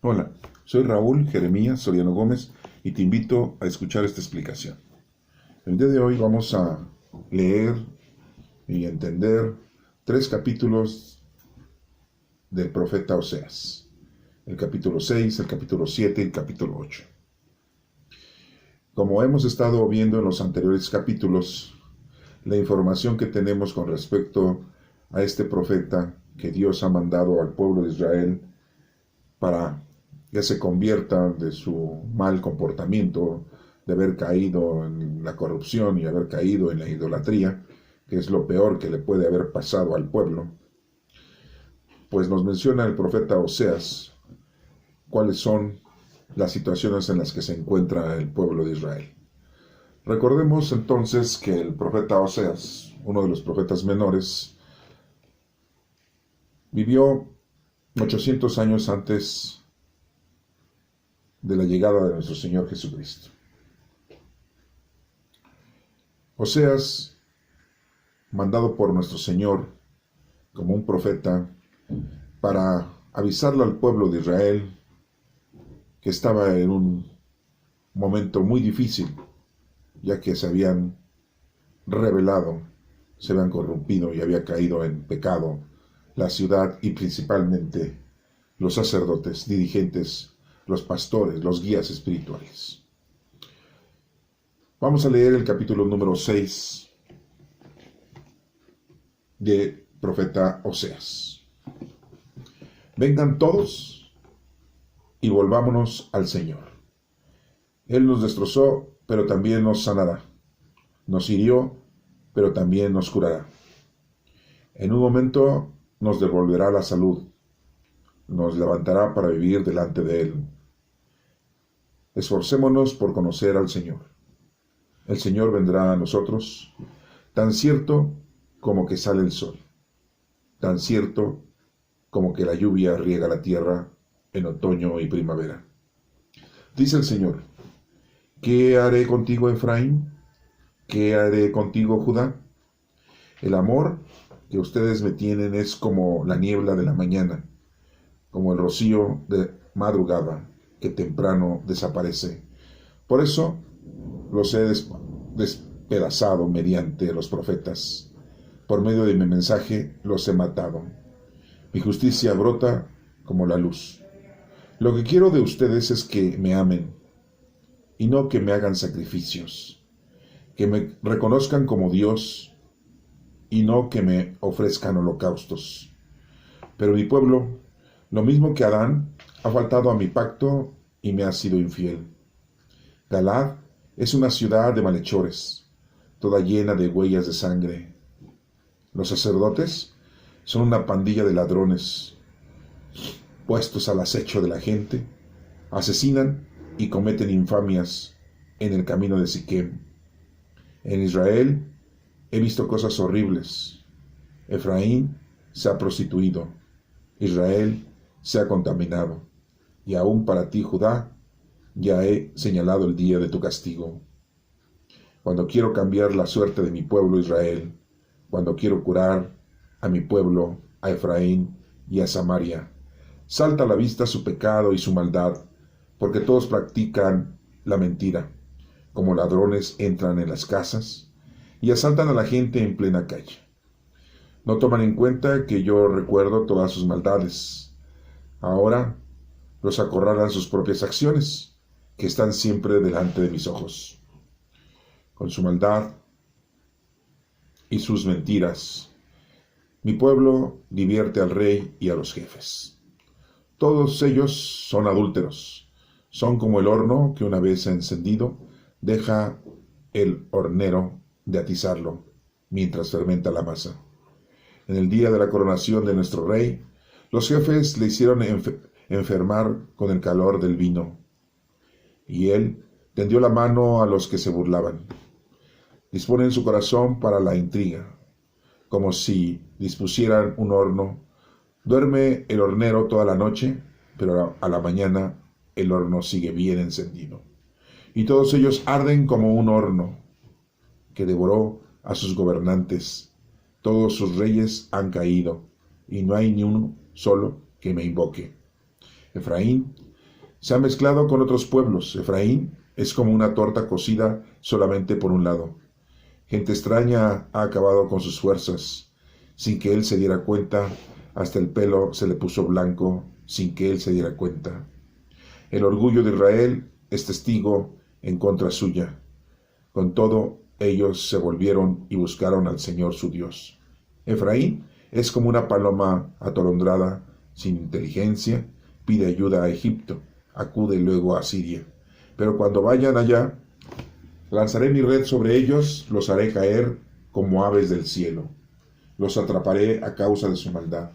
Hola, soy Raúl Jeremías Soriano Gómez y te invito a escuchar esta explicación. El día de hoy vamos a leer y entender 3 capítulos del profeta Oseas. El capítulo 6, el capítulo 7 y el capítulo 8. Como hemos estado viendo en los anteriores capítulos, la información que tenemos con respecto a este profeta que Dios ha mandado al pueblo de Israel para que se convierta de su mal comportamiento, de haber caído en la corrupción y haber caído en la idolatría, que es lo peor que le puede haber pasado al pueblo, pues nos menciona el profeta Oseas cuáles son las situaciones en las que se encuentra el pueblo de Israel. Recordemos entonces que el profeta Oseas, uno de los profetas menores, vivió 800 años antes de la llegada de nuestro Señor Jesucristo. Oseas, mandado por nuestro Señor como un profeta para avisarle al pueblo de Israel que estaba en un momento muy difícil, ya que se habían rebelado, se habían corrompido y había caído en pecado la ciudad y principalmente los sacerdotes, dirigentes, los pastores, los guías espirituales. Vamos a leer el capítulo número 6 de profeta Oseas. Vengan todos y volvámonos al Señor. Él nos destrozó, pero también nos sanará. Nos hirió, pero también nos curará. En un momento nos devolverá la salud. Nos levantará para vivir delante de Él. Esforcémonos por conocer al Señor. El Señor vendrá a nosotros, tan cierto como que sale el sol, tan cierto como que la lluvia riega la tierra en otoño y primavera. Dice el Señor: ¿qué haré contigo, Efraín? ¿Qué haré contigo, Judá? El amor que ustedes me tienen es como la niebla de la mañana, como el rocío de madrugada que temprano desaparece. Por eso los he despedazado mediante los profetas. Por medio de mi mensaje los he matado. Mi justicia brota como la luz. Lo que quiero de ustedes es que me amen y no que me hagan sacrificios, que me reconozcan como Dios y no que me ofrezcan holocaustos. Pero mi pueblo, lo mismo que Adán, ha faltado a mi pacto y me ha sido infiel. Galaad es una ciudad de malhechores, toda llena de huellas de sangre. Los sacerdotes son una pandilla de ladrones, puestos al acecho de la gente, asesinan y cometen infamias en el camino de Siquem. En Israel he visto cosas horribles. Efraín se ha prostituido, Israel se ha contaminado, y aún para ti, Judá, ya he señalado el día de tu castigo. Cuando quiero cambiar la suerte de mi pueblo Israel, cuando quiero curar a mi pueblo, a Efraín y a Samaria, salta a la vista su pecado y su maldad, porque todos practican la mentira. Como ladrones entran en las casas y asaltan a la gente en plena calle. No toman en cuenta que yo recuerdo todas sus maldades. Ahora los acorralan sus propias acciones, que están siempre delante de mis ojos. Con su maldad y sus mentiras, mi pueblo divierte al rey y a los jefes. Todos ellos son adúlteros, son como el horno que una vez encendido deja el hornero de atizarlo mientras fermenta la masa. En el día de la coronación de nuestro rey, los jefes le hicieron enfermar con el calor del vino, y él tendió la mano a los que se burlaban. Disponen su corazón para la intriga, como si dispusieran un horno. Duerme el hornero toda la noche, pero a la mañana el horno sigue bien encendido. Y todos ellos arden como un horno que devoró a sus gobernantes. Todos sus reyes han caído, y no hay ni uno solo que me invoque. Efraín Se ha mezclado con otros pueblos. Efraín es como una torta cocida solamente por un lado. Gente extraña ha acabado con sus fuerzas, sin que él se diera cuenta. Hasta el pelo se le puso blanco, sin que él se diera cuenta. El orgullo de Israel es testigo en contra suya. Con todo, ellos se volvieron y buscaron al Señor su Dios. Efraín es como una paloma atolondrada, sin inteligencia, pide ayuda a Egipto, acude luego a Siria. Pero cuando vayan allá, lanzaré mi red sobre ellos, los haré caer como aves del cielo. Los atraparé a causa de su maldad.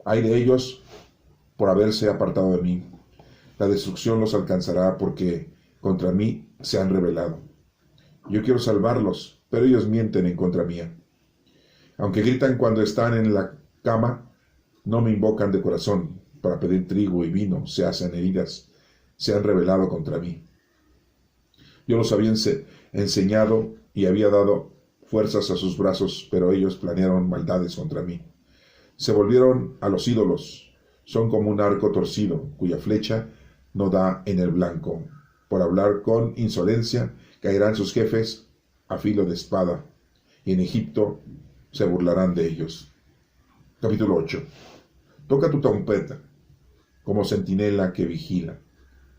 Ay de ellos por haberse apartado de mí. La destrucción los alcanzará porque contra mí se han rebelado. Yo quiero salvarlos, pero ellos mienten en contra mía. Aunque gritan cuando están en la cama, no me invocan de corazón para pedir trigo y vino, se hacen heridas, se han rebelado contra mí. Yo los había enseñado y había dado fuerzas a sus brazos, pero ellos planearon maldades contra mí. Se volvieron a los ídolos, son como un arco torcido, cuya flecha no da en el blanco. Por hablar con insolencia, caerán sus jefes a filo de espada, y en Egipto se burlarán de ellos. Capítulo 8. Toca tu trompeta, como centinela que vigila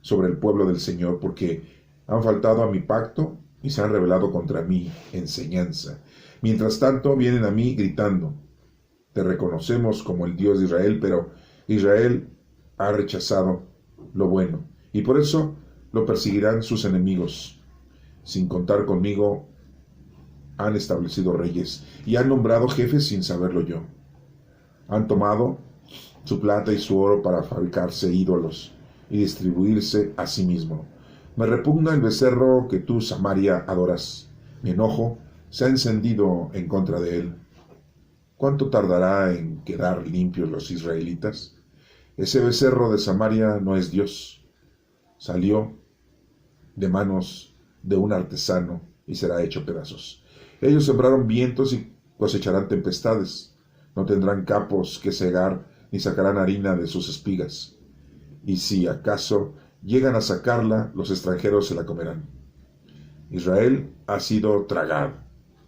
sobre el pueblo del Señor, porque han faltado a mi pacto y se han rebelado contra mi enseñanza. Mientras tanto, vienen a mí gritando: te reconocemos como el Dios de Israel, pero Israel ha rechazado lo bueno, y por eso lo perseguirán sus enemigos. Sin contar conmigo, han establecido reyes y han nombrado jefes sin saberlo yo. Han tomado su plata y su oro para fabricarse ídolos y distribuirse a sí mismo. Me repugna el becerro que tú, Samaria, adoras. Mi enojo se ha encendido en contra de él. ¿Cuánto tardará en quedar limpios los israelitas? Ese becerro de Samaria no es Dios. Salió de manos de un artesano y será hecho pedazos. Ellos sembraron vientos y cosecharán tempestades. No tendrán capos que cegar ni sacarán harina de sus espigas. Y si acaso llegan a sacarla, los extranjeros se la comerán. Israel ha sido tragado.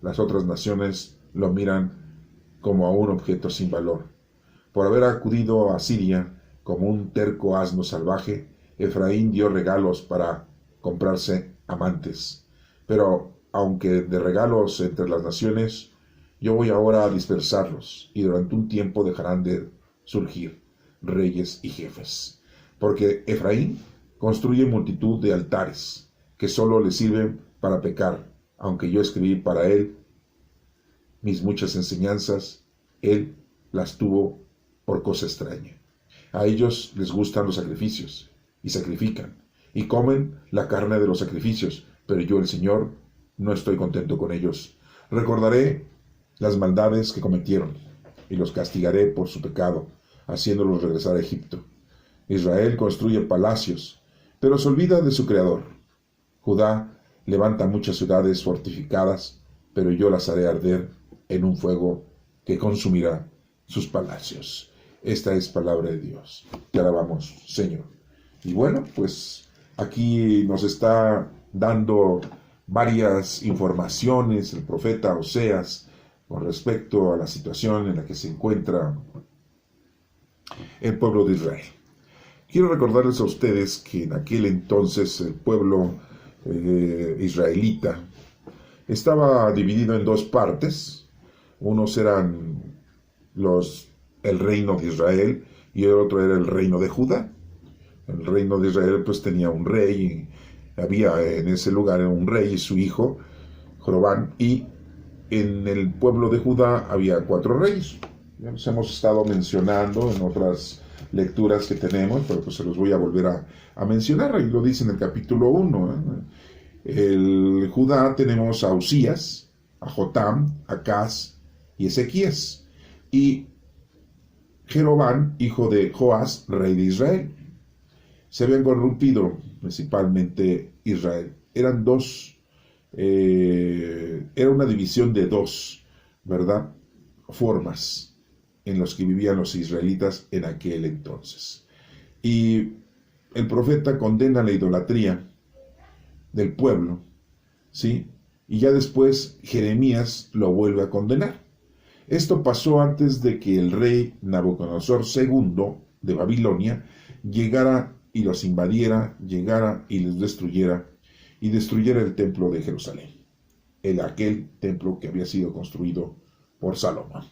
Las otras naciones lo miran como a un objeto sin valor. Por haber acudido a Siria como un terco asno salvaje, Efraín dio regalos para comprarse amantes. Pero aunque de regalos entre las naciones, yo voy ahora a dispersarlos, y durante un tiempo dejarán de surgir reyes y jefes. Porque Efraín construye multitud de altares que solo le sirven para pecar, aunque yo escribí para él mis muchas enseñanzas, él las tuvo por cosa extraña. A ellos les gustan los sacrificios, y sacrifican, y comen la carne de los sacrificios, pero yo, el Señor, no estoy contento con ellos. Recordaré las maldades que cometieron, y los castigaré por su pecado, haciéndolos regresar a Egipto. Israel construye palacios, pero se olvida de su Creador. Judá levanta muchas ciudades fortificadas, pero yo las haré arder en un fuego que consumirá sus palacios. Esta es palabra de Dios. Te alabamos, Señor. Y bueno, pues aquí nos está dando varias informaciones el profeta Oseas con respecto a la situación en la que se encuentra el pueblo de Israel. Quiero recordarles a ustedes que en aquel entonces el pueblo israelita estaba dividido en dos partes. Unos eran el reino de Israel y el otro era el reino de Judá. El reino de Israel pues tenía un rey, había en ese lugar un rey y su hijo Jorobán, y en el pueblo de Judá había 4 reyes. Ya los hemos estado mencionando en otras lecturas que tenemos, pero pues se los voy a volver a mencionar. Ahí lo dice en el capítulo 1. El Judá tenemos a Usías, a Jotam, a Acaz y Ezequías, y Jeroboam, hijo de Joás, rey de Israel. Se habían corrompido principalmente Israel. Era una división de 2, ¿verdad?, formas en las que vivían los israelitas en aquel entonces. Y el profeta condena la idolatría del pueblo, ¿sí? Y ya después Jeremías lo vuelve a condenar. Esto pasó antes de que el rey Nabucodonosor II de Babilonia llegara y los invadiera, llegara y les destruyera, y destruyera el templo de Jerusalén, aquel templo que había sido construido por Salomón.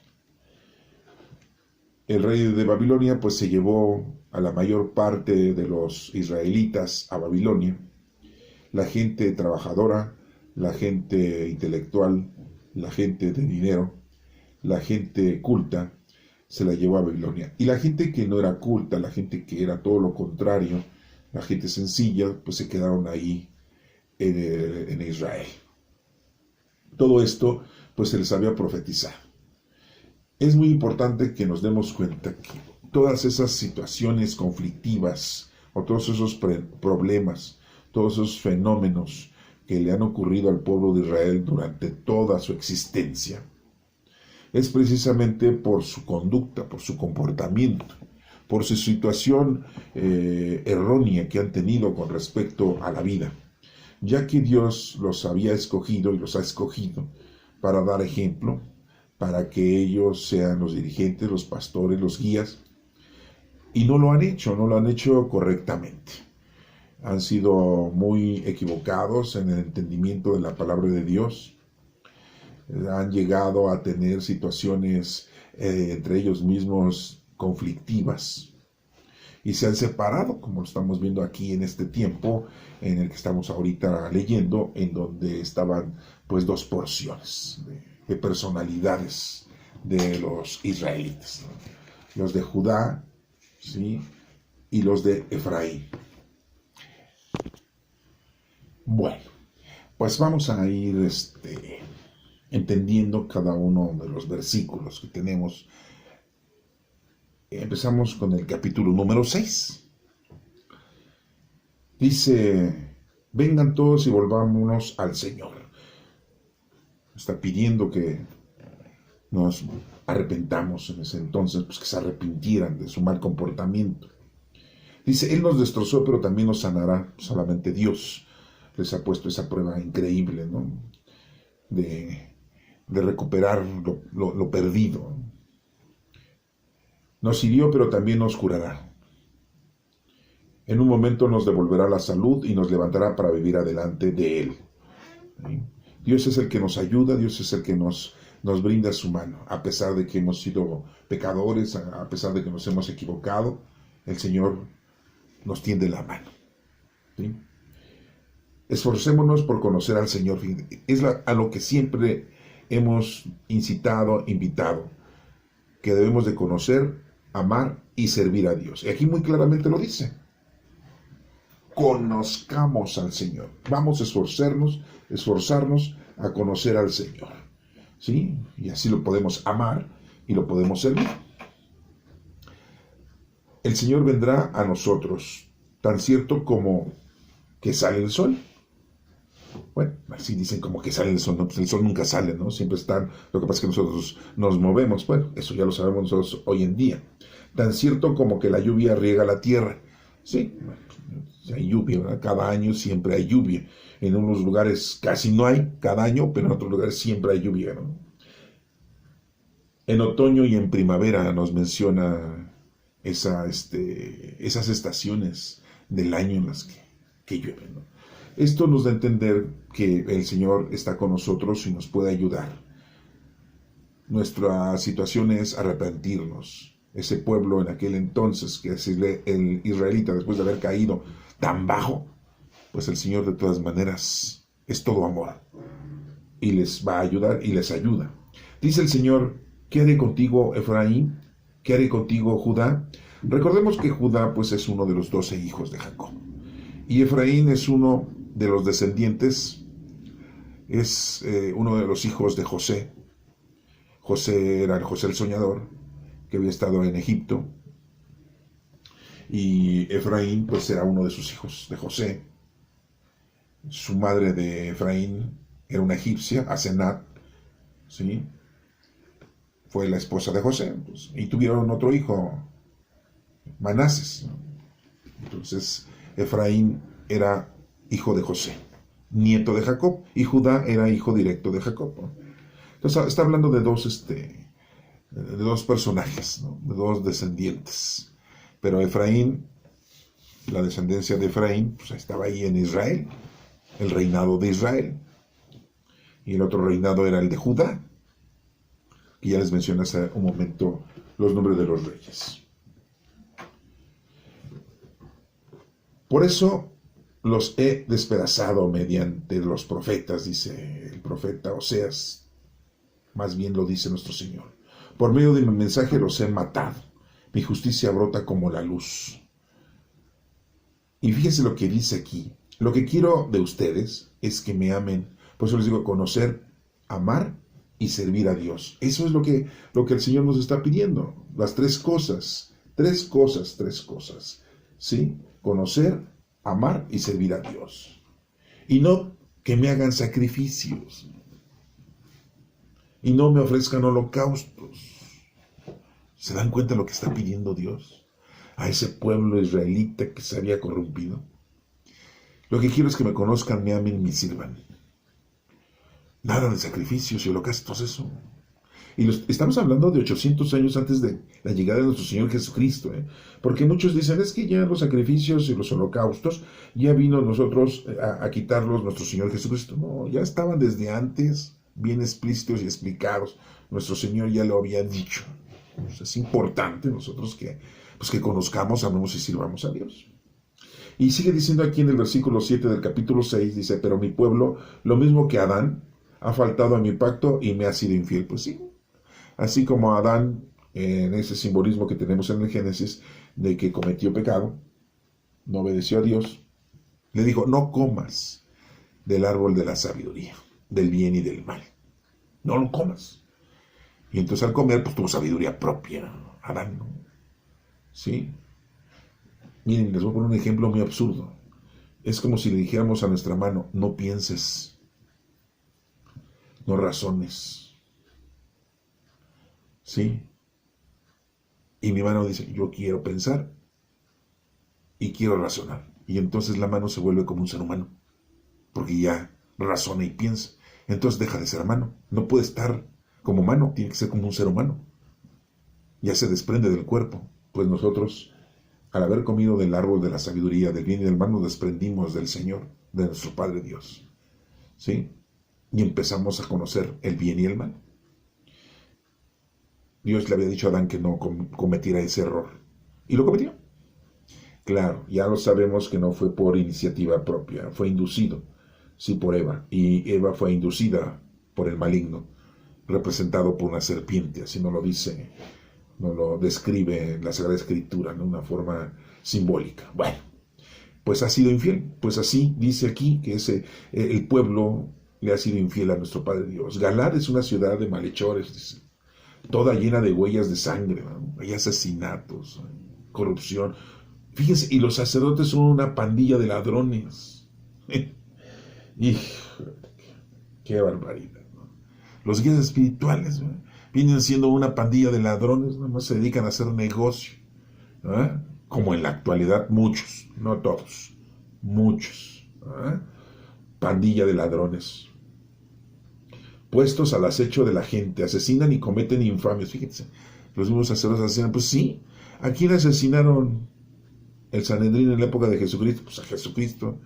El rey de Babilonia pues se llevó a la mayor parte de los israelitas a Babilonia, la gente trabajadora, la gente intelectual, la gente de dinero, la gente culta, se la llevó a Babilonia. Y la gente que no era culta, la gente que era todo lo contrario, la gente sencilla, pues se quedaron ahí en Israel. Todo esto pues se les había profetizado. Es muy importante que nos demos cuenta que todas esas situaciones conflictivas o todos esos problemas, todos esos fenómenos que le han ocurrido al pueblo de Israel durante toda su existencia, es precisamente por su conducta, por su comportamiento, por su situación errónea que han tenido con respecto a la vida, ya que Dios los había escogido y los ha escogido para dar ejemplo, para que ellos sean los dirigentes, los pastores, los guías, y no lo han hecho correctamente. Han sido muy equivocados en el entendimiento de la palabra de Dios, han llegado a tener situaciones entre ellos mismos conflictivas y se han separado, como lo estamos viendo aquí en este tiempo en el que estamos ahorita leyendo, en donde estaban pues dos porciones de personalidades de los israelitas, ¿no? Los de Judá, ¿sí? Y los de Efraín. Bueno, pues vamos a ir entendiendo cada uno de los versículos que tenemos. Empezamos con el capítulo número 6. Dice, vengan todos y volvámonos al Señor. Está pidiendo que nos arrepentamos en ese entonces, pues que se arrepintieran de su mal comportamiento. Dice, Él nos destrozó, pero también nos sanará. Solamente Dios les ha puesto esa prueba increíble, ¿no? De recuperar lo perdido. Nos hirió, pero también nos curará. En un momento nos devolverá la salud y nos levantará para vivir adelante de Él. ¿Sí? Dios es el que nos ayuda, Dios es el que nos brinda su mano. A pesar de que hemos sido pecadores, a pesar de que nos hemos equivocado, el Señor nos tiende la mano. ¿Sí? Esforcémonos por conocer al Señor. Es a lo que siempre hemos incitado, invitado, que debemos de conocer, amar y servir a Dios. Y aquí muy claramente lo dice. Conozcamos al Señor. Vamos a esforzarnos a conocer al Señor. ¿Sí? Y así lo podemos amar y lo podemos servir. El Señor vendrá a nosotros, tan cierto como que sale el sol. Bueno, así dicen como que sale el sol, ¿no? Pues el sol nunca sale, ¿no? Siempre están, lo que pasa es que nosotros nos movemos, bueno, eso ya lo sabemos nosotros hoy en día. Tan cierto como que la lluvia riega la tierra, ¿sí? Bueno, hay lluvia, ¿verdad? Cada año siempre hay lluvia. En unos lugares casi no hay cada año, pero en otros lugares siempre hay lluvia, ¿no? En otoño y en primavera nos menciona esas estaciones del año en las que llueve, ¿no? Esto nos da a entender que el Señor está con nosotros y nos puede ayudar. Nuestra situación es arrepentirnos. Ese pueblo en aquel entonces, que es el israelita, después de haber caído tan bajo, pues el Señor de todas maneras es todo amor y les va a ayudar y les ayuda. Dice el Señor, ¿qué haré contigo, Efraín? ¿Qué haré contigo, Judá? Recordemos que Judá pues es uno de los 12 hijos de Jacob y Efraín es uno de los descendientes, es uno de los hijos de José. José era José el soñador, que había estado en Egipto, y Efraín pues era uno de sus hijos de José. Su madre de Efraín era una egipcia, Asenat, ¿sí? Fue la esposa de José, pues, y tuvieron otro hijo, Manases, ¿no? Entonces, Efraín era hijo de José, nieto de Jacob, y Judá era hijo directo de Jacob, ¿no? Entonces, está hablando de dos personajes, ¿no? De dos descendientes. Pero Efraín, la descendencia de Efraín, pues estaba ahí en Israel, el reinado de Israel. Y el otro reinado era el de Judá. Y ya les mencioné hace un momento los nombres de los reyes. Por eso los he despedazado mediante los profetas, dice el profeta Oseas. Más bien lo dice nuestro Señor. Por medio de mi mensaje los he matado. Mi justicia brota como la luz. Y fíjense lo que dice aquí. Lo que quiero de ustedes es que me amen. Por eso les digo, conocer, amar y servir a Dios. Eso es lo que el Señor nos está pidiendo. Las tres cosas. Tres cosas. ¿Sí? Conocer, amar y servir a Dios. Y no que me hagan sacrificios. Y no me ofrezcan holocaustos. ¿Se dan cuenta de lo que está pidiendo Dios a ese pueblo israelita que se había corrompido? Lo que quiero es que me conozcan, me amen y me sirvan. Nada de sacrificios y holocaustos, eso. Y estamos hablando de 800 años antes de la llegada de nuestro Señor Jesucristo, ¿eh? Porque muchos dicen, es que ya los sacrificios y los holocaustos, ya vino nosotros a quitarlos nuestro Señor Jesucristo. No, ya estaban desde antes, bien explícitos y explicados. Nuestro Señor ya lo había dicho. Pues es importante nosotros que conozcamos, amemos y sirvamos a Dios. Y sigue diciendo aquí en el versículo 7 del capítulo 6, dice, pero mi pueblo, lo mismo que Adán, ha faltado a mi pacto y me ha sido infiel. Pues sí, así como Adán, en ese simbolismo que tenemos en el Génesis, de que cometió pecado, no obedeció a Dios, le dijo, no comas del árbol de la sabiduría, del bien y del mal. No lo comas. Y entonces al comer, pues tuvo sabiduría propia, Adán, ¿no? ¿Sí? Miren, les voy a poner un ejemplo muy absurdo. Es como si le dijéramos a nuestra mano, no pienses, no razones. ¿Sí? Y mi mano dice, yo quiero pensar y quiero razonar. Y entonces la mano se vuelve como un ser humano, porque ya razona y piensa. Entonces deja de ser mano. No puede estar como mano, tiene que ser como un ser humano. Ya se desprende del cuerpo. Pues nosotros, al haber comido del árbol de la sabiduría, del bien y del mal, nos desprendimos del Señor, de nuestro Padre Dios. ¿Sí? Y empezamos a conocer el bien y el mal. Dios le había dicho a Adán que no cometiera ese error. Y lo cometió. Claro, ya lo sabemos que no fue por iniciativa propia, fue inducido, sí, por Eva. Y Eva fue inducida por el maligno, representado por una serpiente, así nos lo dice, nos lo describe la Sagrada Escritura, de una forma simbólica. Bueno, pues ha sido infiel, pues así dice aquí que el pueblo le ha sido infiel a nuestro Padre Dios. Galaad es una ciudad de malhechores, dice, toda llena de huellas de sangre, ¿no? Hay asesinatos, corrupción. Fíjense, y los sacerdotes son una pandilla de ladrones. Hijo, qué barbaridad, ¿no? Los guías espirituales, ¿no?, vienen siendo una pandilla de ladrones, nada más se dedican a hacer negocio, ¿no? Como en la actualidad muchos, no todos, muchos, ¿no? Pandilla de ladrones, puestos al acecho de la gente, asesinan y cometen infamias. Fíjense, los mismos sacerdotes asesinan. Pues sí, ¿a quién asesinaron el Sanedrín en la época de Jesucristo? Pues a Jesucristo.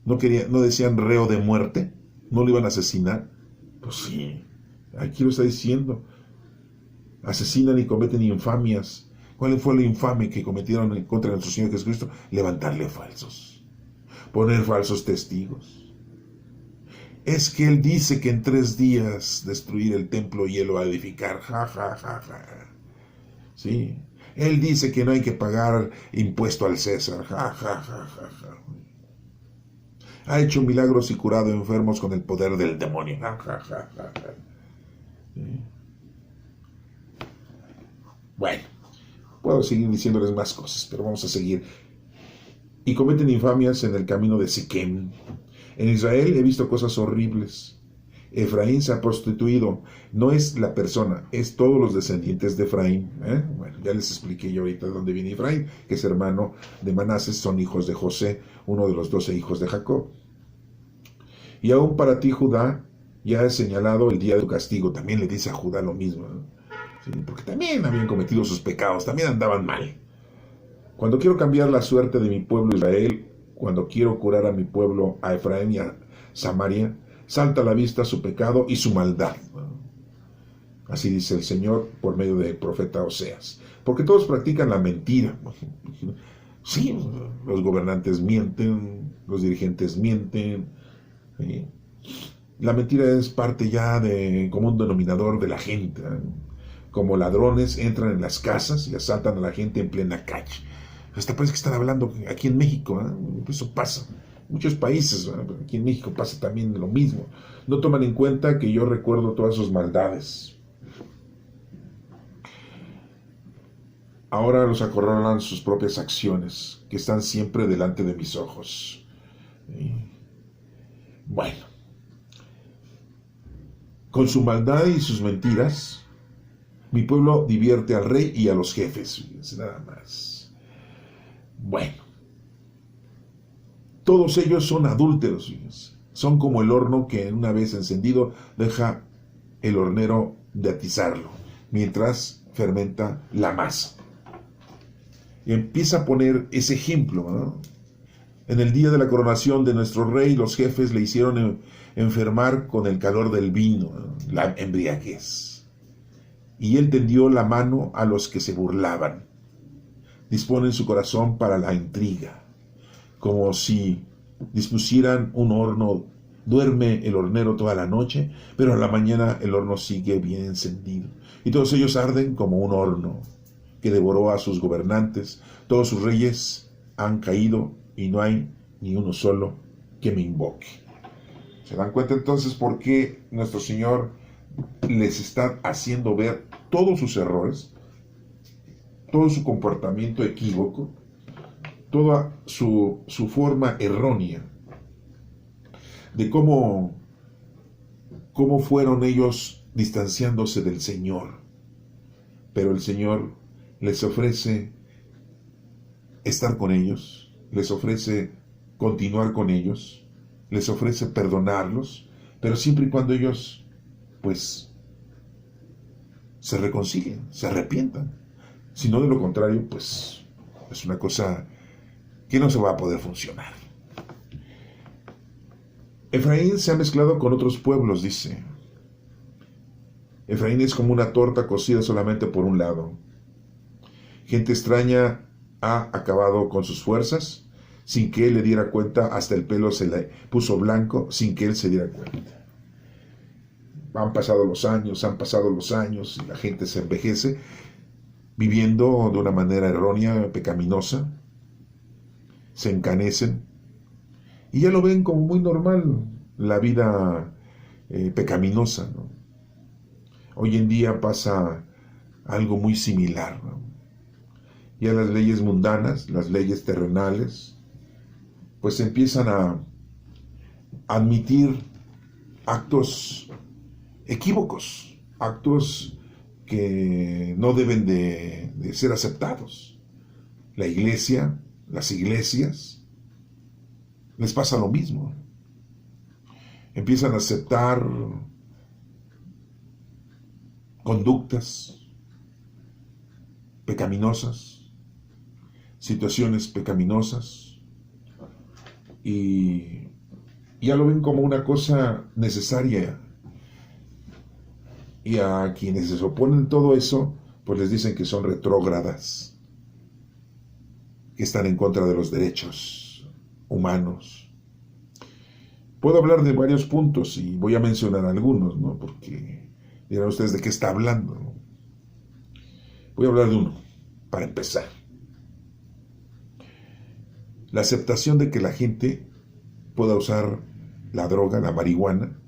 No decían reo de muerte, no lo iban a asesinar. Pues sí, aquí lo está diciendo. Asesinan y cometen infamias. ¿Cuál fue la infamia que cometieron en contra de nuestro Señor Jesucristo? Levantarle falsos, poner falsos testigos. Es que Él dice que en 3 días destruir el templo y Él lo va a edificar. Ja, ja, ja, ja. Sí. Él dice que no hay que pagar impuesto al César. Ja, ja, ja, ja, ja. Ha hecho milagros y curado enfermos con el poder del demonio. Ja, ja, ja, ja, ja. Sí. Bueno, puedo seguir diciéndoles más cosas, pero vamos a seguir. Y cometen infamias en el camino de Siquem. En Israel he visto cosas horribles. Efraín se ha prostituido. No es la persona, es todos los descendientes de Efraín. Bueno, ya les expliqué yo ahorita de dónde viene Efraín, que es hermano de Manases, son hijos de José, uno de los 12 hijos de Jacob. Y aún para ti, Judá, ya he señalado el día de tu castigo. También le dice a Judá lo mismo, ¿no? Sí, porque también habían cometido sus pecados, también andaban mal. Cuando quiero cambiar la suerte de mi pueblo Israel, cuando quiero curar a mi pueblo, a Efraín y a Samaria, salta a la vista su pecado y su maldad. Así dice el Señor por medio del profeta Oseas. Porque todos practican la mentira. Sí, los gobernantes mienten, los dirigentes mienten. ¿Sí? La mentira es parte ya de como un denominador de la gente. Como ladrones entran en las casas y asaltan a la gente en plena calle. Hasta parece que están hablando aquí en México. Eso pasa. Muchos países, aquí en México pasa también lo mismo. No toman en cuenta que yo recuerdo todas sus maldades. Ahora los acorralan sus propias acciones, que están siempre delante de mis ojos. Bueno, con su maldad y sus mentiras, mi pueblo divierte al rey y a los jefes. Fíjense, nada más. Bueno, todos ellos son adúlteros, fíjense. Son como el horno que una vez encendido deja el hornero de atizarlo, mientras fermenta la masa. Y empieza a poner ese ejemplo, ¿no? En el día de la coronación de nuestro rey, los jefes le hicieron enfermar con el calor del vino, ¿no? La embriaguez. Y él tendió la mano a los que se burlaban. Disponen su corazón para la intriga, como si dispusieran un horno. Duerme el hornero toda la noche, pero a la mañana el horno sigue bien encendido. Y todos ellos arden como un horno que devoró a sus gobernantes. Todos sus reyes han caído y no hay ni uno solo que me invoque. ¿Se dan cuenta entonces por qué nuestro Señor les está haciendo ver todos sus errores, todo su comportamiento equívoco, toda su forma errónea de cómo fueron ellos distanciándose del Señor? Pero el Señor les ofrece estar con ellos, les ofrece continuar con ellos, les ofrece perdonarlos, pero siempre y cuando ellos, pues, se reconcilien, se arrepientan. Si no, de lo contrario, pues, es una cosa que no se va a poder funcionar. Efraín se ha mezclado con otros pueblos, dice. Efraín es como una torta cocida solamente por un lado. Gente extraña ha acabado con sus fuerzas sin que él le diera cuenta, hasta el pelo se le puso blanco sin que él se diera cuenta. Han pasado los años y la gente se envejece viviendo de una manera errónea, pecaminosa, se encanecen y ya lo ven como muy normal la vida pecaminosa, ¿no? Hoy en día pasa algo muy similar, ¿no? Ya las leyes mundanas, las leyes terrenales, pues empiezan a admitir actos equívocos, actos que no deben de ser aceptados. La iglesia, las iglesias, les pasa lo mismo. Empiezan a aceptar conductas pecaminosas, situaciones pecaminosas, y ya lo ven como una cosa necesaria. Y a quienes se oponen a todo eso, pues les dicen que son retrógradas, que están en contra de los derechos humanos. Puedo hablar de varios puntos y voy a mencionar algunos, ¿no? Porque dirán ustedes de qué está hablando, ¿no? Voy a hablar de uno, para empezar. La aceptación de que la gente pueda usar la droga, la marihuana,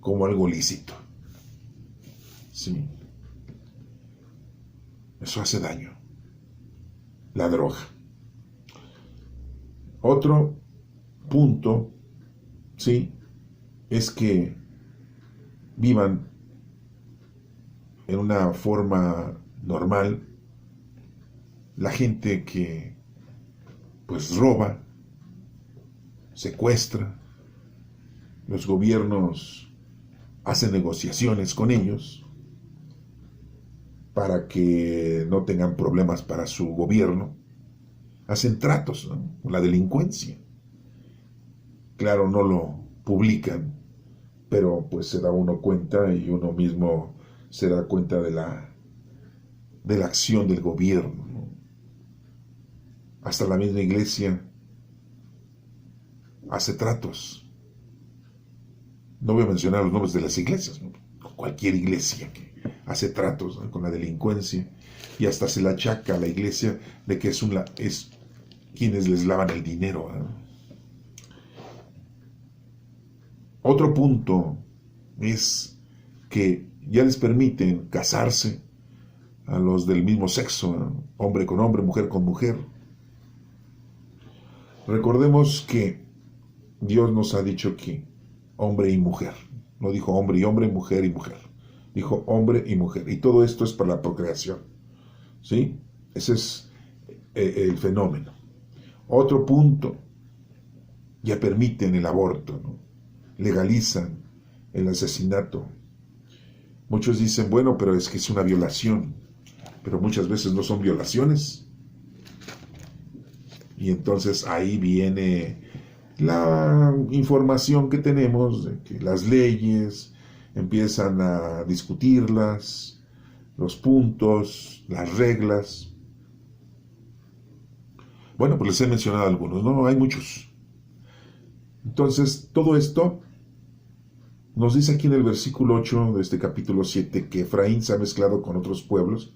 como algo lícito. Sí. Eso hace daño. La droga. Otro punto, sí, es que vivan en una forma normal, la gente que pues roba, secuestra, los gobiernos hacen negociaciones con ellos para que no tengan problemas para su gobierno, hacen tratos, ¿no?, con la delincuencia. Claro, no lo publican, pero pues se da uno cuenta y uno mismo se da cuenta de la acción del gobierno, ¿no? Hasta la misma iglesia hace tratos. No voy a mencionar los nombres de las iglesias, ¿no? Cualquier iglesia que hace tratos, ¿no?, con la delincuencia, y hasta se le achaca a la iglesia de que es quienes les lavan el dinero, ¿no? Otro punto es que ya les permiten casarse a los del mismo sexo, ¿no?, hombre con hombre, mujer con mujer. Recordemos que Dios nos ha dicho que hombre y mujer. No dijo hombre y hombre, mujer y mujer. Dijo hombre y mujer. Y todo esto es para la procreación, ¿sí? Ese es el fenómeno. Otro punto, ya permiten el aborto, ¿no? Legalizan el asesinato. Muchos dicen, bueno, pero es que es una violación. Pero muchas veces no son violaciones. Y entonces ahí viene la información que tenemos de que las leyes empiezan a discutirlas, los puntos, las reglas. Bueno, pues les he mencionado algunos, no, hay muchos. Entonces, todo esto nos dice aquí en el versículo 8 de este capítulo 7 que Efraín se ha mezclado con otros pueblos.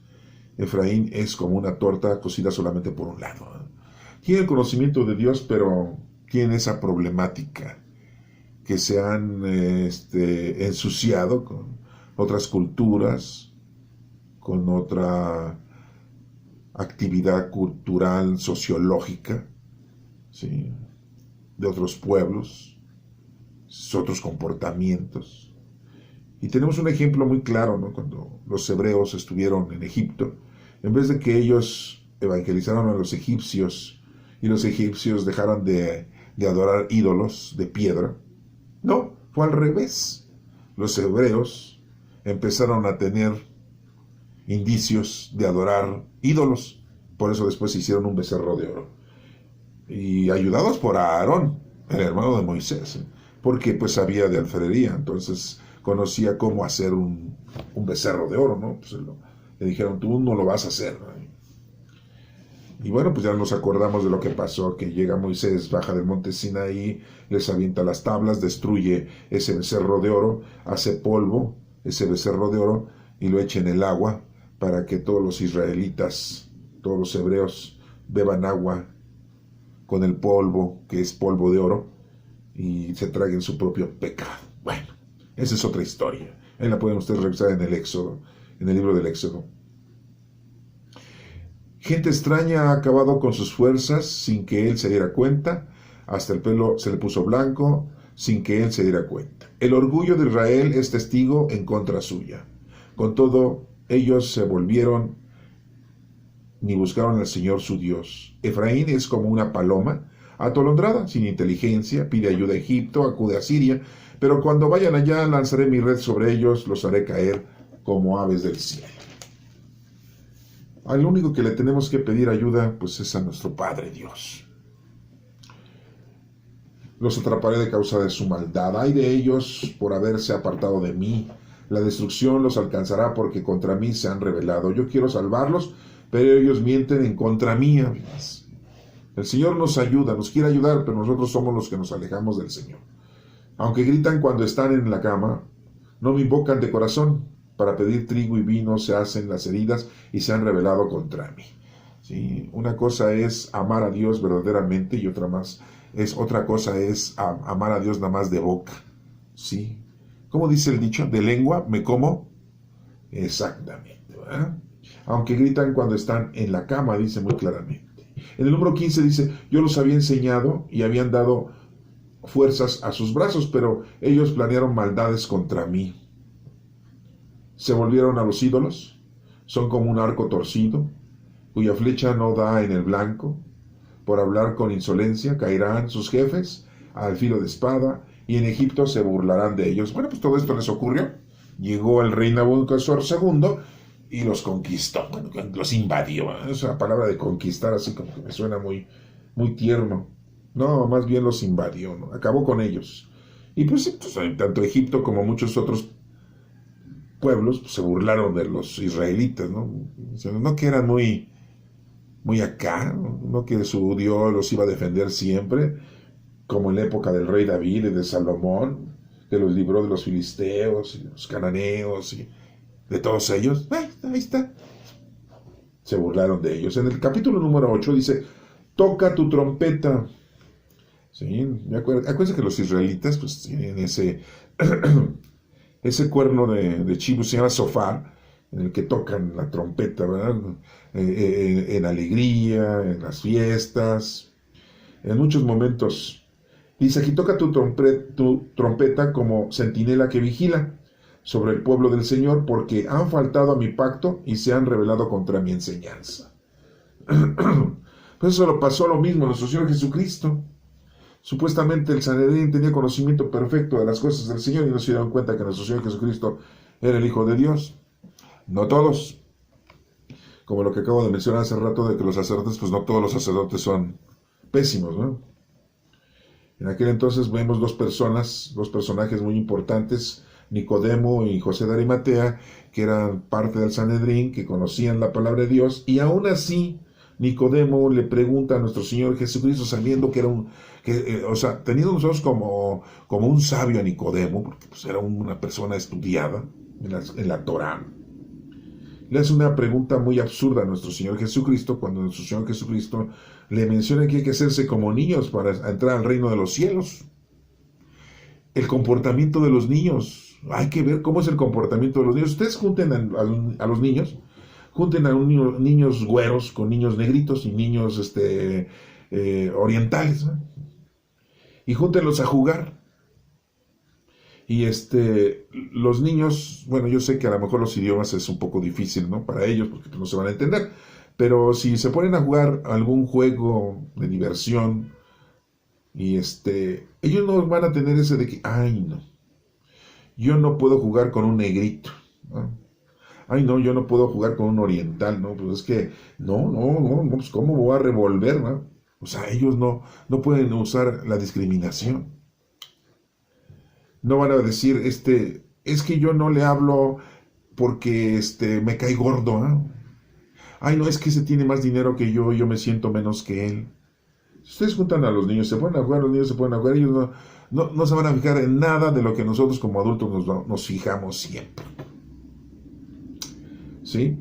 Efraín es como una torta cocida solamente por un lado, ¿eh? Tiene el conocimiento de Dios, pero tiene esa problemática, que se han ensuciado con otras culturas, con otra actividad cultural, sociológica, ¿sí?, de otros pueblos, otros comportamientos. Y tenemos un ejemplo muy claro, ¿no?, cuando los hebreos estuvieron en Egipto, en vez de que ellos evangelizaron a los egipcios y los egipcios dejaran de adorar ídolos de piedra, no, fue al revés. Los hebreos empezaron a tener indicios de adorar ídolos, por eso después hicieron un becerro de oro, y ayudados por Aarón, el hermano de Moisés, porque pues sabía de alfarería, entonces conocía cómo hacer un becerro de oro, ¿no? Pues le dijeron, tú no lo vas a hacer, ¿no? Y bueno, pues ya nos acordamos de lo que pasó, que llega Moisés, baja del monte Sinaí, les avienta las tablas, destruye ese becerro de oro, hace polvo ese becerro de oro y lo echa en el agua para que todos los israelitas, todos los hebreos beban agua con el polvo, que es polvo de oro, y se traguen su propio pecado. Bueno, esa es otra historia. Ahí la pueden ustedes revisar en el Éxodo, en el libro del Éxodo. Gente extraña ha acabado con sus fuerzas sin que él se diera cuenta, hasta el pelo se le puso blanco sin que él se diera cuenta. El orgullo de Israel es testigo en contra suya. Con todo, ellos se volvieron ni buscaron al Señor su Dios. Efraín es como una paloma atolondrada, sin inteligencia, pide ayuda a Egipto, acude a Siria, pero cuando vayan allá lanzaré mi red sobre ellos, los haré caer como aves del cielo. Al único que le tenemos que pedir ayuda, pues es a nuestro Padre Dios. Los atraparé de causa de su maldad. Ay de ellos por haberse apartado de mí. La destrucción los alcanzará porque contra mí se han rebelado. Yo quiero salvarlos, pero ellos mienten en contra mía. El Señor nos ayuda, nos quiere ayudar, pero nosotros somos los que nos alejamos del Señor. Aunque gritan cuando están en la cama, no me invocan de corazón. Para pedir trigo y vino se hacen las heridas y se han rebelado contra mí. ¿Sí? Una cosa es amar a Dios verdaderamente y otra cosa es amar a Dios nada más de boca. ¿Sí? ¿Cómo dice el dicho? ¿De lengua me como? Exactamente, ¿verdad? Aunque gritan cuando están en la cama, dice muy claramente. En el número 15 dice, yo los había enseñado y habían dado fuerzas a sus brazos, pero ellos planearon maldades contra mí. se volvieron a los ídolos, son como un arco torcido, cuya flecha no da en el blanco. Por hablar con insolencia caerán sus jefes al filo de espada, y en Egipto se burlarán de ellos. Bueno, pues todo esto les ocurrió. Llegó el rey Nabucodonosor II y los conquistó, bueno, los invadió. Esa palabra de conquistar así como que me suena muy, muy tierno. No, más bien los invadió, ¿no? Acabó con ellos. Y pues, tanto Egipto como muchos otros pueblos pues, se burlaron de los israelitas, ¿no? No que eran muy acá, no que su Dios los iba a defender siempre, como en la época del rey David y de Salomón, que los libró de los filisteos y de los cananeos y de todos ellos. Ahí está. Se burlaron de ellos. En el capítulo número 8 dice, toca tu trompeta. ¿Sí? Acuérdense que los israelitas pues tienen ese cuerno de chivo, se llama sofá, en el que tocan la trompeta, ¿verdad? En alegría, en las fiestas, en muchos momentos. Dice aquí, toca tu trompeta como centinela que vigila sobre el pueblo del Señor, porque han faltado a mi pacto y se han rebelado contra mi enseñanza. Pues eso lo pasó lo mismo a nuestro Señor Jesucristo. Supuestamente el Sanedrín tenía conocimiento perfecto de las cosas del Señor y no se dieron cuenta que nuestro Señor Jesucristo era el Hijo de Dios. No todos. Como lo que acabo de mencionar hace rato de que los sacerdotes, pues no todos los sacerdotes son pésimos, ¿no? En aquel entonces vemos dos personajes muy importantes, Nicodemo y José de Arimatea, que eran parte del Sanedrín, que conocían la palabra de Dios, y aún así Nicodemo le pregunta a nuestro Señor Jesucristo, sabiendo que era teniendo nosotros como un sabio a Nicodemo, porque pues, era una persona estudiada en la Torá, le hace una pregunta muy absurda a nuestro Señor Jesucristo, cuando nuestro Señor Jesucristo le menciona que hay que hacerse como niños para entrar al reino de los cielos. El comportamiento de los niños, hay que ver cómo es el comportamiento de los niños. Ustedes junten a los niños, junten a niños güeros con niños negritos y niños orientales, ¿no? Y júntenlos a jugar. Y los niños, bueno, yo sé que a lo mejor los idiomas es un poco difícil, ¿no? Para ellos, porque no se van a entender. Pero si se ponen a jugar algún juego de diversión, y ellos no van a tener ese de que, ay, no, yo no puedo jugar con un negrito, ¿no? Ay, no, yo no puedo jugar con un oriental, ¿no? Pues es que, no, pues ¿cómo voy a revolver, no? O sea, ellos no pueden usar la discriminación. No van a decir, es que yo no le hablo porque me cae gordo, ¿eh? Ay, no, es que ese tiene más dinero que yo me siento menos que él. Si ustedes juntan a los niños, se ponen a jugar, los niños se ponen a jugar, ellos no se van a fijar en nada de lo que nosotros como adultos nos fijamos siempre. ¿Sí?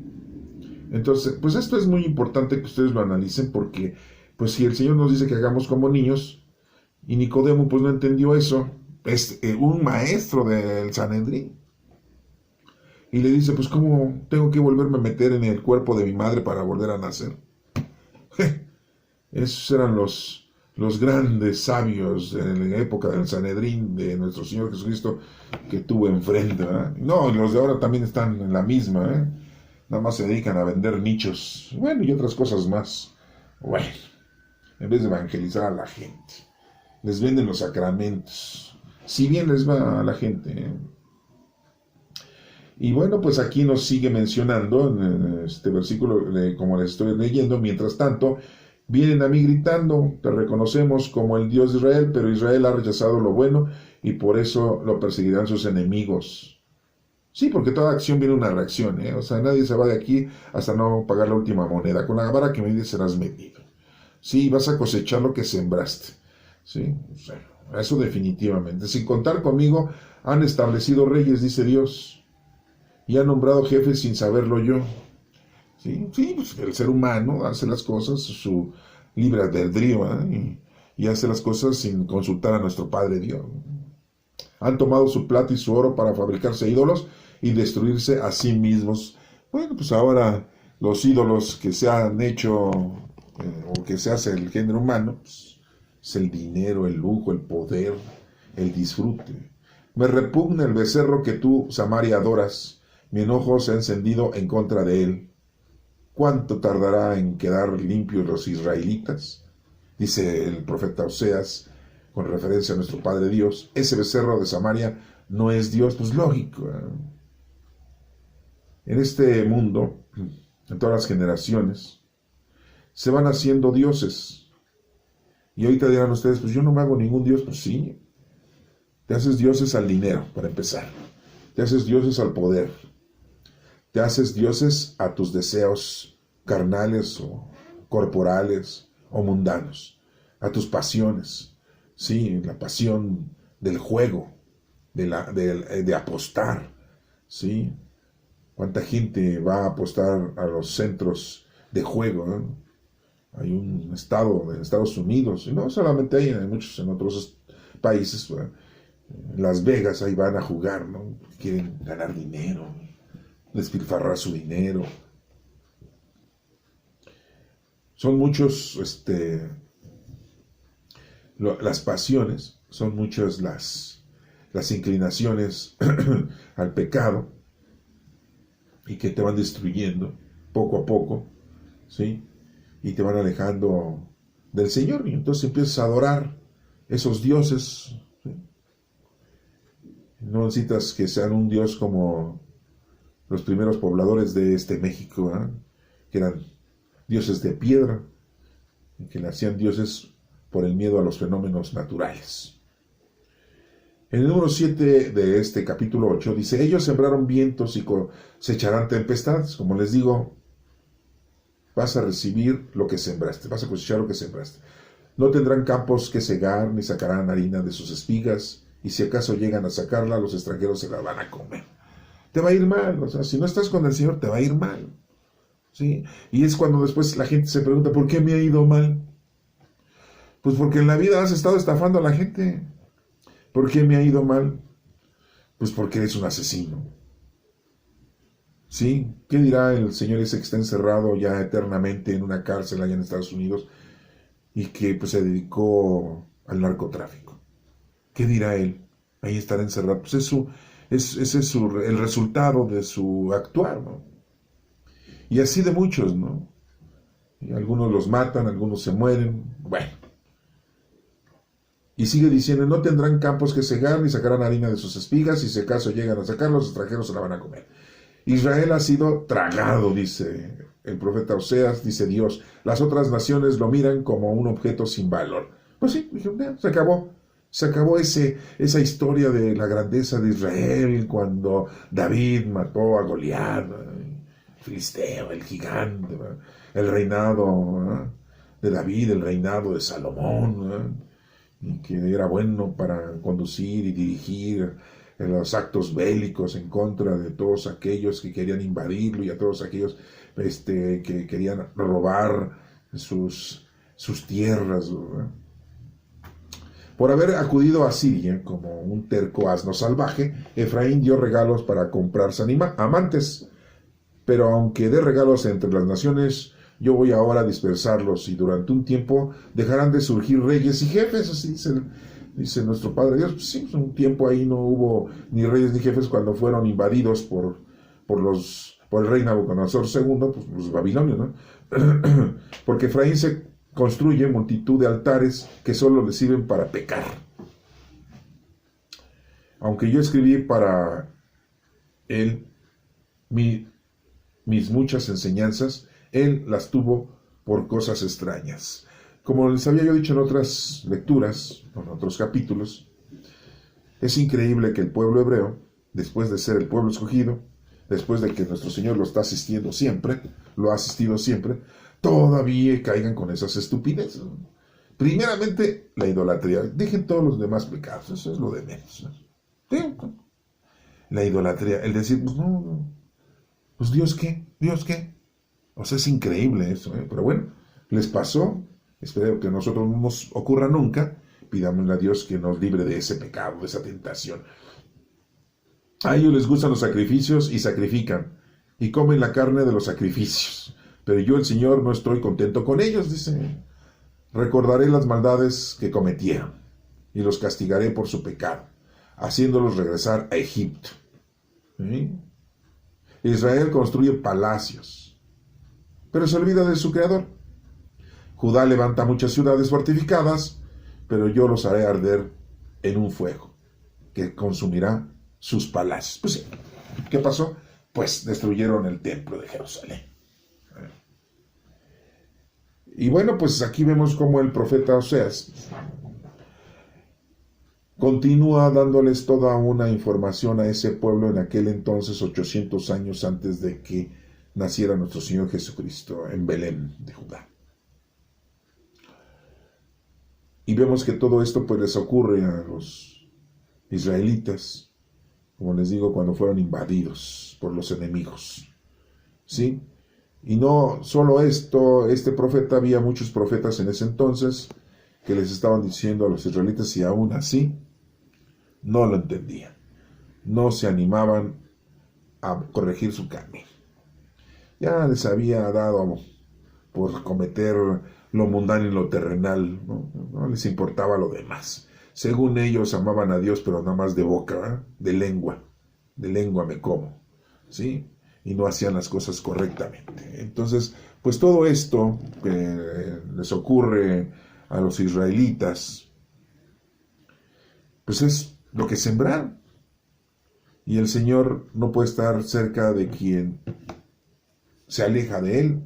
Entonces, pues esto es muy importante que ustedes lo analicen, porque pues si el Señor nos dice que hagamos como niños, y Nicodemo pues no entendió eso, es un maestro del Sanedrín, y le dice, pues ¿cómo tengo que volverme a meter en el cuerpo de mi madre para volver a nacer? Esos eran los grandes sabios en la época del Sanedrín de nuestro Señor Jesucristo que tuvo enfrente, ¿verdad? No, los de ahora también están en la misma, ¿eh? Nada más se dedican a vender nichos, bueno, y otras cosas más. Bueno, en vez de evangelizar a la gente, les venden los sacramentos, si bien les va a la gente, ¿eh? Y bueno, pues aquí nos sigue mencionando en este versículo, como les estoy leyendo, mientras tanto, vienen a mí gritando, te reconocemos como el Dios de Israel, pero Israel ha rechazado lo bueno y por eso lo perseguirán sus enemigos. Sí, porque toda acción viene una reacción, ¿eh? O sea, nadie se va de aquí hasta no pagar la última moneda. Con la vara que mides serás medido. Sí, vas a cosechar lo que sembraste. Sí, o sea, eso definitivamente. Sin contar conmigo, han establecido reyes, dice Dios, y han nombrado jefes sin saberlo yo. Sí, pues el ser humano hace las cosas, su libre albedrío, ¿eh? Y hace las cosas sin consultar a nuestro Padre Dios. Han tomado su plata y su oro para fabricarse ídolos y destruirse a sí mismos. Bueno, pues ahora los ídolos que se han hecho o que se hace el género humano, pues, es el dinero, el lujo, el poder, el disfrute. Me repugna el becerro que tú, Samaria, adoras, Mi enojo se ha encendido en contra de él. ¿Cuánto tardará en quedar limpios los israelitas? Dice el profeta Oseas, con referencia a nuestro Padre Dios. Ese becerro de Samaria no es Dios. Pues lógico, ¿eh? En este mundo, en todas las generaciones, se van haciendo dioses. Y ahorita dirán ustedes, pues yo no me hago ningún dios. Pues sí, te haces dioses al dinero, para empezar. Te haces dioses al poder. Te haces dioses a tus deseos carnales o corporales o mundanos, a tus pasiones. Sí, la pasión del juego, de apostar. Sí, cuánta gente va a apostar a los centros de juego, ¿no? Hay un estado en Estados Unidos, y no solamente hay, hay muchos en otros países, ¿verdad? En Las Vegas, ahí van a jugar, ¿no? Quieren ganar dinero, despilfarrar su dinero. Son muchos, las pasiones, son muchas las inclinaciones al pecado, y que te van destruyendo poco a poco, ¿sí? Y te van alejando del Señor, y entonces empiezas a adorar esos dioses, ¿sí? No necesitas que sean un dios como los primeros pobladores de México, ¿eh? Que eran dioses de piedra, que le hacían dioses por el miedo a los fenómenos naturales. En el número 7 de este capítulo 8 dice: ellos sembraron vientos y cosecharán tempestades. Como les digo, vas a recibir lo que sembraste, vas a cosechar lo que sembraste. No tendrán campos que cegar, ni sacarán harina de sus espigas, y si acaso llegan a sacarla, los extranjeros se la van a comer. Te va a ir mal, o sea, si no estás con el Señor, te va a ir mal. ¿Sí? Y es cuando después la gente se pregunta: ¿por qué me ha ido mal? Pues porque en la vida has estado estafando a la gente. ¿Por qué me ha ido mal? Pues porque eres un asesino. ¿Sí? ¿Qué dirá el señor ese que está encerrado ya eternamente en una cárcel allá en Estados Unidos y que pues se dedicó al narcotráfico? ¿Qué dirá él? Ahí estará encerrado. Pues ese es el resultado de su actuar, ¿no? Y así de muchos, ¿no? Y algunos los matan, algunos se mueren. Bueno. Y sigue diciendo: no tendrán campos que cegar, ni sacarán harina de sus espigas, y si acaso llegan a sacar, los extranjeros se la van a comer. Israel ha sido tragado, dice el profeta Oseas, dice Dios. Las otras naciones lo miran como un objeto sin valor. Pues sí, se acabó. Se acabó esa historia de la grandeza de Israel cuando David mató a Goliat, el filisteo, el gigante, el reinado de David, el reinado de Salomón, y que era bueno para conducir y dirigir los actos bélicos en contra de todos aquellos que querían invadirlo y a todos aquellos que querían robar sus tierras, ¿verdad? Por haber acudido a Siria como un terco asno salvaje, Efraín dio regalos para comprarse amantes. Pero aunque dé regalos entre las naciones, yo voy ahora a dispersarlos, y durante un tiempo dejarán de surgir reyes y jefes. Así dice nuestro Padre Dios. Pues sí, un tiempo ahí no hubo ni reyes ni jefes cuando fueron invadidos por el rey Nabucodonosor II, pues los babilonios, ¿no? Porque Efraín se construye multitud de altares que solo le sirven para pecar. Aunque yo escribí para él mis muchas enseñanzas, él las tuvo por cosas extrañas. Como les había yo dicho en otras lecturas, en otros capítulos, es increíble que el pueblo hebreo, después de ser el pueblo escogido, después de que nuestro Señor lo está asistiendo siempre, lo ha asistido siempre, todavía caigan con esas estupideces. Primeramente, la idolatría. Dejen todos los demás pecados, eso es lo de menos. La idolatría, el decir, pues no, pues ¿Dios qué? O sea, es increíble eso, ¿eh? Pero bueno, les pasó. Espero que a nosotros no nos ocurra nunca. Pidámosle a Dios que nos libre de ese pecado, de esa tentación. A ellos les gustan los sacrificios y sacrifican, y comen la carne de los sacrificios. Pero yo, el Señor, no estoy contento con ellos, dice. Recordaré las maldades que cometieron, y los castigaré por su pecado, haciéndolos regresar a Egipto. ¿Sí? Israel construye palacios, pero se olvida de su creador. Judá levanta muchas ciudades fortificadas, pero yo los haré arder en un fuego que consumirá sus palacios. Pues sí, ¿qué pasó? Pues destruyeron el templo de Jerusalén. Y bueno, pues aquí vemos cómo el profeta Oseas continúa dándoles toda una información a ese pueblo en aquel entonces, 800 años antes de que naciera nuestro Señor Jesucristo en Belén de Judá. Y vemos que todo esto pues les ocurre a los israelitas, como les digo, cuando fueron invadidos por los enemigos. ¿Sí? Y no solo esto, este profeta, había muchos profetas en ese entonces que les estaban diciendo a los israelitas y aún así no lo entendían. No se animaban a corregir su camino. Ya les había dado por cometer lo mundano y lo terrenal, no les importaba lo demás. Según ellos amaban a Dios, pero nada más de boca, de lengua me como, ¿sí? Y no hacían las cosas correctamente. Entonces, pues todo esto que les ocurre a los israelitas, pues es lo que sembraron. Y el Señor no puede estar cerca de quien se aleja de Él,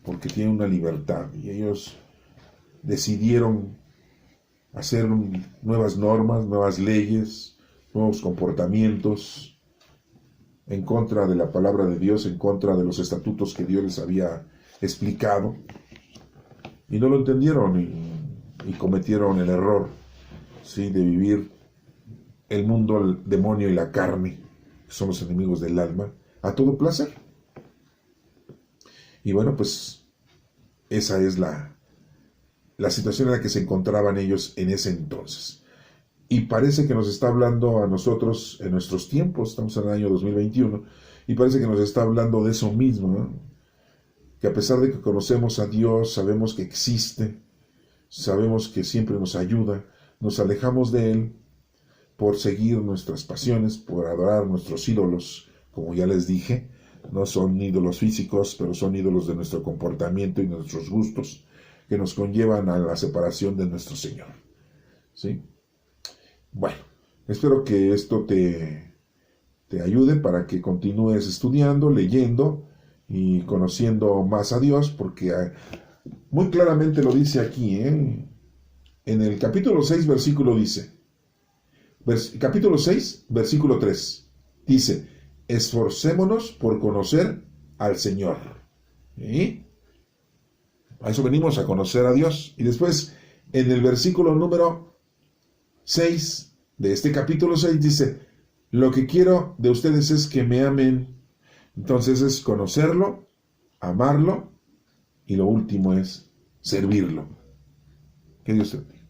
porque tiene una libertad. Y ellos decidieron hacer nuevas normas, nuevas leyes, nuevos comportamientos, en contra de la palabra de Dios, en contra de los estatutos que Dios les había explicado, y no lo entendieron y cometieron el error, ¿sí?, de vivir el mundo, el demonio y la carne, que son los enemigos del alma, a todo placer. Y bueno, pues esa es la situación en la que se encontraban ellos en ese entonces. Y parece que nos está hablando a nosotros en nuestros tiempos, estamos en el año 2021, y parece que nos está hablando de eso mismo, ¿no? Que a pesar de que conocemos a Dios, sabemos que existe, sabemos que siempre nos ayuda, nos alejamos de Él por seguir nuestras pasiones, por adorar nuestros ídolos, como ya les dije, no son ídolos físicos, pero son ídolos de nuestro comportamiento y nuestros gustos, que nos conllevan a la separación de nuestro Señor, ¿sí? Bueno, espero que esto te ayude para que continúes estudiando, leyendo y conociendo más a Dios, porque muy claramente lo dice aquí, en el capítulo 6, capítulo 6, versículo 3, dice: esforcémonos por conocer al Señor. ¿Sí? A eso venimos, a conocer a Dios. Y después, en el versículo número 6 de este capítulo 6 dice: lo que quiero de ustedes es que me amen. Entonces es conocerlo, amarlo, y lo último es servirlo. Que Dios te bendiga.